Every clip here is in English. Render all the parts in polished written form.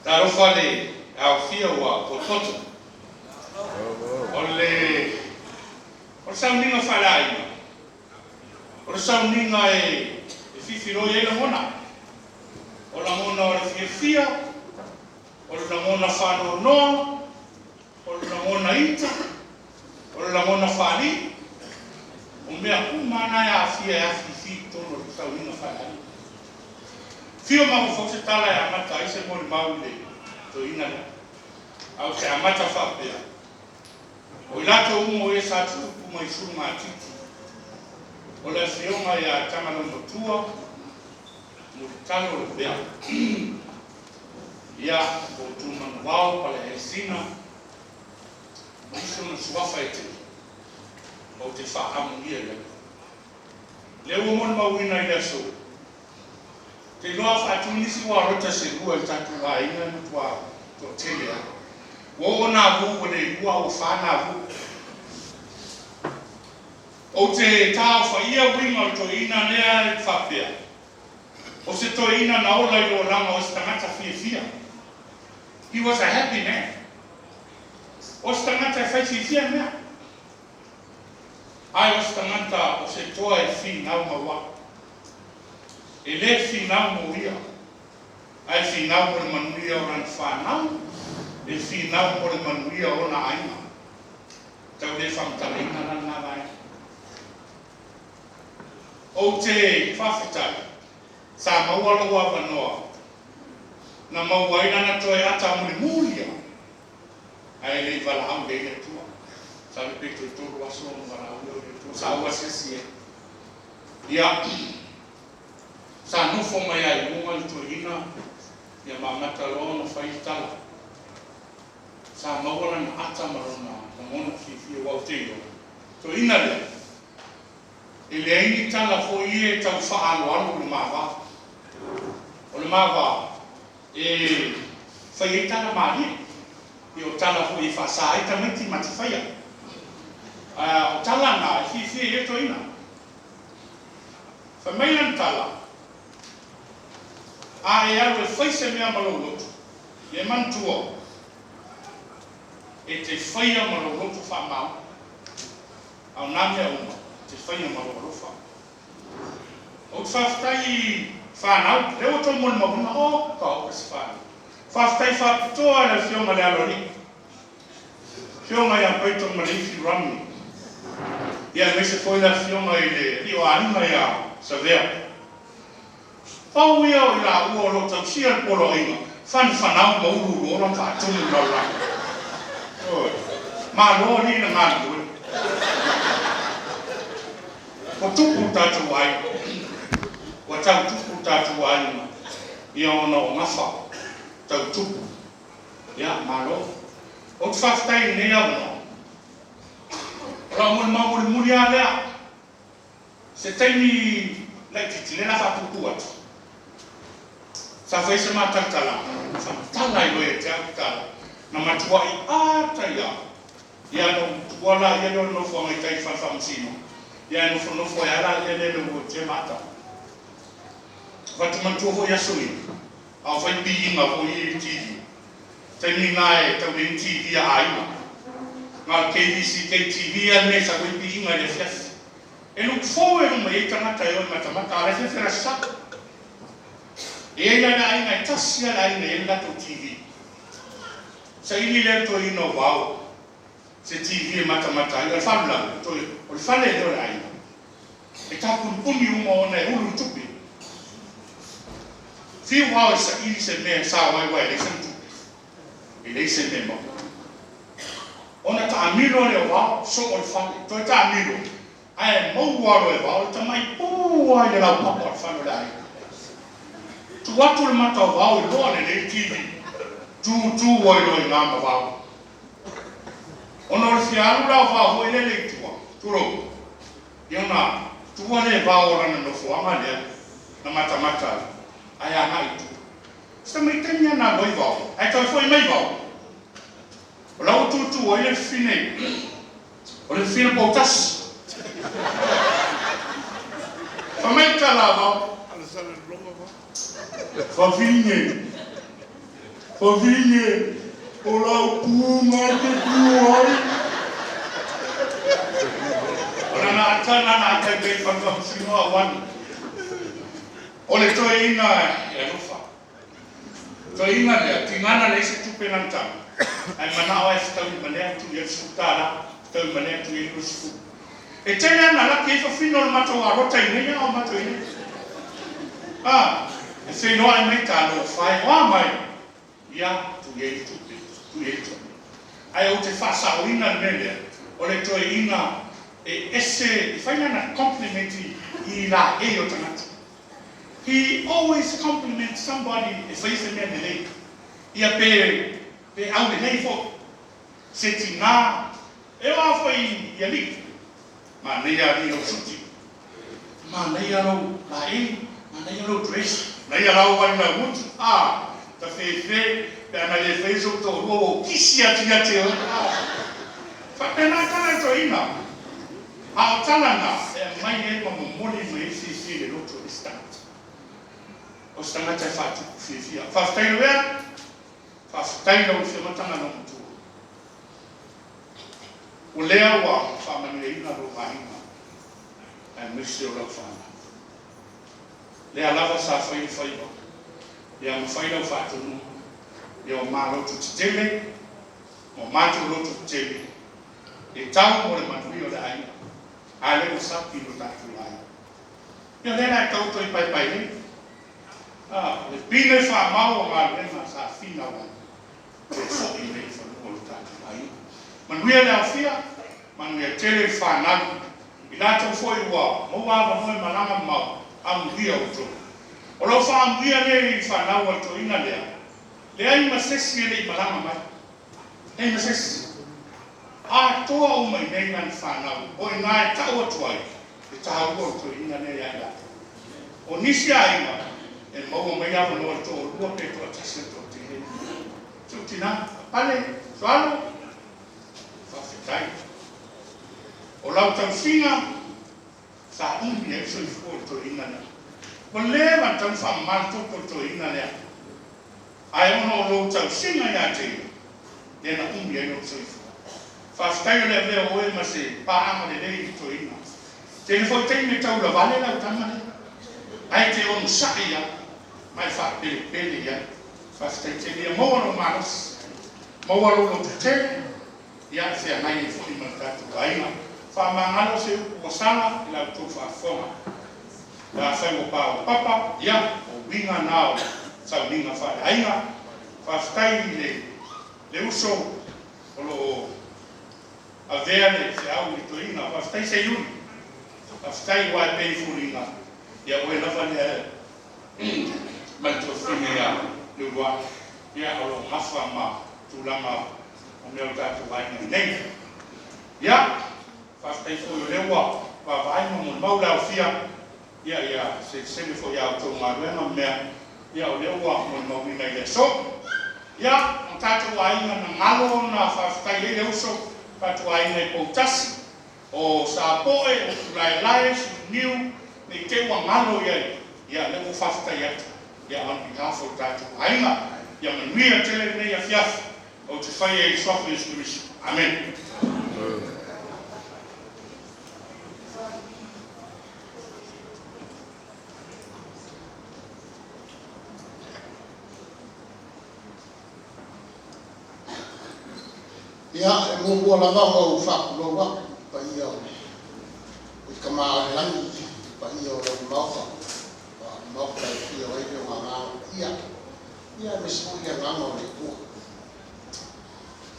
tarofa le afioga pototo o le sauninga whalaina o le sauninga e whiwhiroi e la mona o la mona o le whiawhia o la mona whano noa o la mona ita o la mona whali o mea kumana e awhia e awhi tono le sauninga whalaina Fuimaono Teo tala e amata ai se Molimau le to ina le au se amata whapea o ilato umo e sa tuku mai surunga atiti o le afioga ia Tagaloamatua mo le talo le bea ia o tumanuao pa le esina iso na suafa e te o te whaamuia le ua Molimauina i le aso te loa whaatunisi wa rota se ua i tatu a inga matua to tele a. Wo ona vu le ua o whana vu. O te tau whaia winga o to ina lea i whapea. O se to ina na ola i o langa o se tangata fia. He was a happy man. O se tangata fia mea. Ai o se tangata o se toa e fi nau mawa. E le finau mo ia. Ai finau mo le manuia o ran whanau. E finau mo le manuia o na aina. Tau le whamtalina na nga vai. O te whawhitai. Sa maua loa wanoa. Na maua ina na toe ata mo le mulia. Ai le valahau le ile tua. Sa le peto i tolu aso mo valahau le tua. Sa ua sesie. Ia. Sa nufo mai ai munga i tuina ia mamata loa na whaitala. Sa mawala na ata marona na mona whiwhia wau teo. To ina le. E le aini tala fo ie tau whaalo anu le mawa. O le mawa e whaietala maari. I o tala fo i whasa ai tamiti mati whaia. O tala na whiwhia e to ina. Whamailan tala. A e alu e whaise mea malolotu. E mantua. E te whaia malolotu whamau. Au nāmea uma. Te whaia malolotu whamau. O te whawhtai whanau. Leo tō moni mawuna o ka o kasi whanau. Whawhtai whapitoa le whionga le alori. Whionga ia paitong malifi rami. Ia mese whoila whionga i le rio anima ia savea. Pau ia o la ua lo tau sia polo inga. Whanau mauru ora whaatunu laura. Ma lo ni na ngānu. Ko tupu tātou ai. Wa tau tupu tātou ai. Ia ona o ngawha. Tau tupu. Ia, ma lo. O te whawhtai nei au no. Ora Molimau le muri a lea. Se teimi lai titi lena whapuku atu. Sa whaise mātatala, whamatala i loe te akutala, na matua i āta ia. Ia no tuala, ia no nofo angai tai whanwhamusino. Ia nofo e ala, ia lele o te mata. Whatu matua ho iasui, au whai piinga ho i TV. Taimi ngā e tau le TV a aima. Ngā KBC, KTV a me sa whai piinga le fiafi. E nuk fōu e runga e tangata e oi matamata, ale whewhera saka. E la na ina tasia la ina e lato TV. Sa ili le to ino wau. Se TV e mata ina whamla. O le whale e la ina. E tāpun puni uma ona e ulu tupi. Whiu wau sa ili se mea sa wai le san tupi. E le se mea mo. Ona ta amilo le wau so o le whale. To e ta amilo. Ai mau waro e wau. Ta mai pua i le lau papa le whale la ina. Tu watu le mata o wau i loa le TV. Tu wai loi ngāma wau. Ono le whiaru lau wau hoi le tua. Tu rou. Iona, tu wale wau rana no fuanga lea. Na mata. Ai a ngai tu. Sta mai tenia na loi wau. Ai toi foi mai wau. O lau tu o le fine. O le fine pautas. Pa mai tala wau. Favinhe. Pavinha, olá o puma que tuoi. Ora na tana na te be pangam sino awan. Ole to ina e rufa. To ina le tingana le se tupe nanta. Ai mana o e sta mane tu ye sutara, to mane tu ye rusu. E tena na la ke fa fino le matua rota ina o matua ina. E se no ai mai ta no fai wa mai. Ya tu ye tu ye tu. Ai o te fa sa ina nele. Ole to ina e esse faina na complimenti I la e o tanata. He always compliments somebody if he's a man delay. Ia pe au le nei fo. Se tina e wa fo I li. Ma nei a ri o suti. Ma nei a lo la e, ma nei a lo dress. Nei a lo wa na mutu. Ta fe pe ana le fe so to ro kisi a tia te o. Fa pena kana to ina. A talanga e mai e mo moli mai si le lo to stand. O stanga te fatu fia. Fa stai wea. Fa stai no se matanga no mutu. O lea wa fa manu e ina ro mahina. E misi o lau whana. Lea lava sa whai whaiwa. Lea mwhai lau whatunu. Lea o maa lotu titele. O mātu lotu titele. E tau mo le manui o le aina. A le o sapi no tatu aina. Lea lea e tau toi pai pai ne. Le pine wha mau o ngā rema sa whina wai. E soki me i whanua o tatu aina. Manuia le awhia, manuia tele whanau. I nātou fwoi ua, maua wanoi maranga mau, amuia o tō. O lau wha amuia le I whanau o tō ina lea. Lea I masesi le I maranga mai. Hei masesi. A toa o mai nei ngani whanau. O I nā e tau atu ai. E tahau o tō ina lea ia. O nisi a inga, e maua mai awa no tō rua pe tō atase tō te hei. Tō tina, pale, soalo, whawhetai. O lau tau whinga, sa umi e soi fua tō ina lea. O lewa tau whamantuko tō ina lea. Ai ono o lau tau whinga ia te ina. Lena umi e no soi fua. Whawhetai o lea lea oe ma se pāama le lei tō ina. Te ne fo teine tau la vale lau tamane. Ai te onu sa'i ia. Mai wha pele ia. Whawhetai te lea moa no manos. Moa lo te te. Ia se nai e fuli ma tatu aina. Whamangalo se o sana I lau tō whaafonga. Ia whai o pāo papa, ia o winga nao sau ninga whare ainga. Whawhetai le uso o lo a vea le se au I tō inga. Whawhetai se iuni. Whawhetai wai pei furinga. Ia oe lawa le mai tō whinga ia le ua. Ia o lo mawha ma tūlanga o mea o tātou ainga nei. Ia, whawhetai fōi o lewa, whawhainga mo maulau whia. Ia, se seme fōi au tō ngā ruenga mea. Ia o lewa mo maui nei le so. Ia, o tātou ainga na ngalo na whawhetai e le uso. Tātou ainga I poutasi. O sa poe, o tulai lai, su niu, nei te ua ngalo iai. Ia, lewa whawhetai atu. Ia, on behalf o tātou ainga. Ia, manuia tele nei a fiafu. O te whai e swafu Jesu Kristo. Amen. Ia, e mua lava o whakuloa, pa ia o kamā langi, pa ia o mauka. Mauka e pia o ewe o ngā ia me sipu ia nganga o le kua.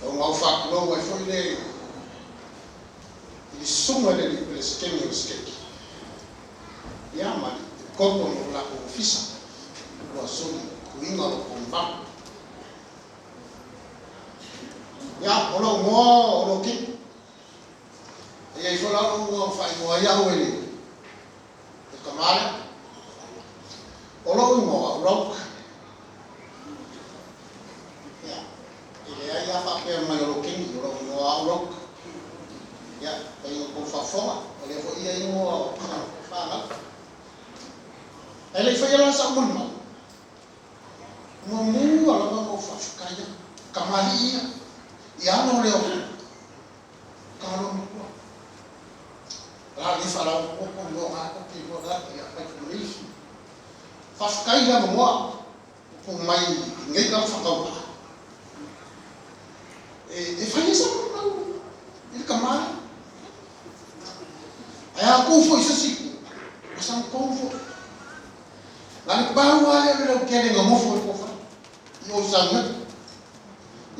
O ngau whakuloa e fwoi le I sunga le skemi o skeki. Ia mani, e koto no lako o fisa, kua soni, kuinga o kumbaku. Ia, o lau moa, o lau ki. Ia, I whalau mua whai moa ia ho ele. E kamare. O lau moa, o lau. Ia, e lea ia whapea mai o lau kingi, o lau moa, o lau. Ia, pai o kou whafonga, o lea fo ia I moa o whanau. E lei whai ala sa Molimau. Mua mua lama mo whafika. Amali ia no leo kalau mo la ni fala ko mo ha ko ki mo da ia pa ko ni fafkai la mo ko mai ngai ka fa ka e fa isa mo il kamar aya ko fo isa si asam ko fo la ba wa le ke le mo fo ko fa yo sang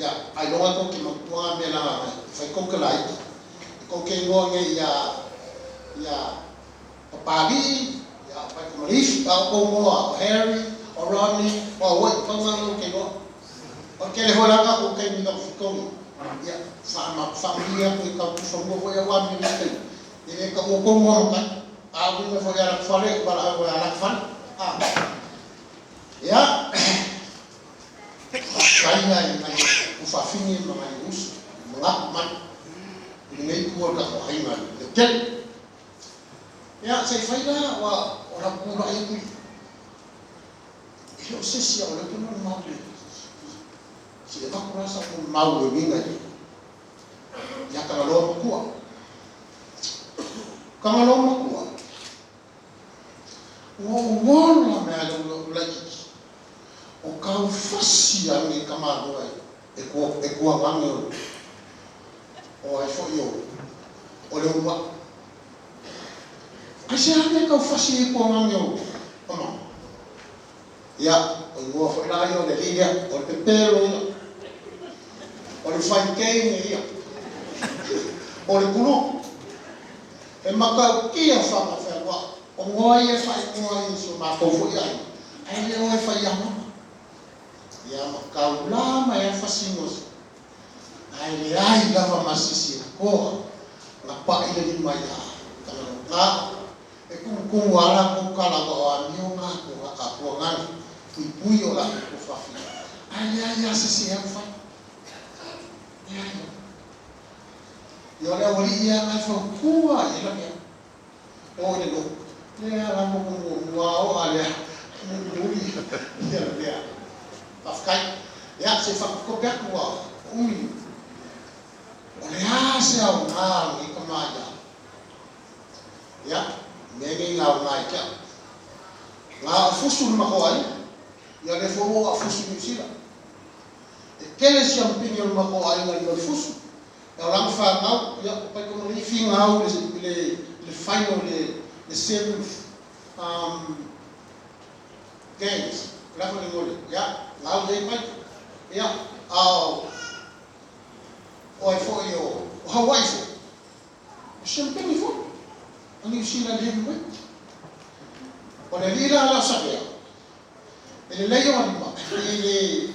ya ai lo ko ki matua me la fa ko ka lai ko ke ngo nge ya papali ya pa ko malif ka ko mo Harry o Rodney o what pa ngo ke ngo o ke le hola ka ko ke ni ka ko ya familia ko ka so mo ya wa mi ni ka ko mo ka a bu me fo ya la fale para a la fan ya kaya ni ufafini mga us mga man ni ko ka ko hay man kel ya sai faida wa ora pura itu ilo sesi ya ora pura mau de si ba ko rasa ko mau de ngai ya Tagaloamatua wo me ala lagi o kau fasi angi kamado ai e ko wangi o ai fo yo o le wa asi ane kau fasi ko wangi o ama ya o wo fo la yo de liga o te pelo o le fai kei ia o le kulu e maka kia fa fa wa o ngoi e fai ngoi so ma ko fo ia ai le o e fai ama ya makaulama ya fasimos ai ai lava masisi ko na pa ile ni maya kana ka e ku wala ko kala ko amio nga ko ko ngani puyo la ko fafi ai sisi ya fa ya yo le wali ya na fo kuwa ila ya o le no le ala mo wa o ala ni ya afkai ya se fa ko pia ko umi ya se au na ni kamaya ya meni na na ka na fusul ma ko ai ya le fo a fusul ni sila e kele si ampinyo ma ko ai na le fusul ya lang fa na ya pa ko ni fi ngau le final le seventh games la ko ni ngol ya ngau dei pai ya o fo yo Hawaii fo champagne fo ani sila le mo o le lila la sabia ele leio ani ma ele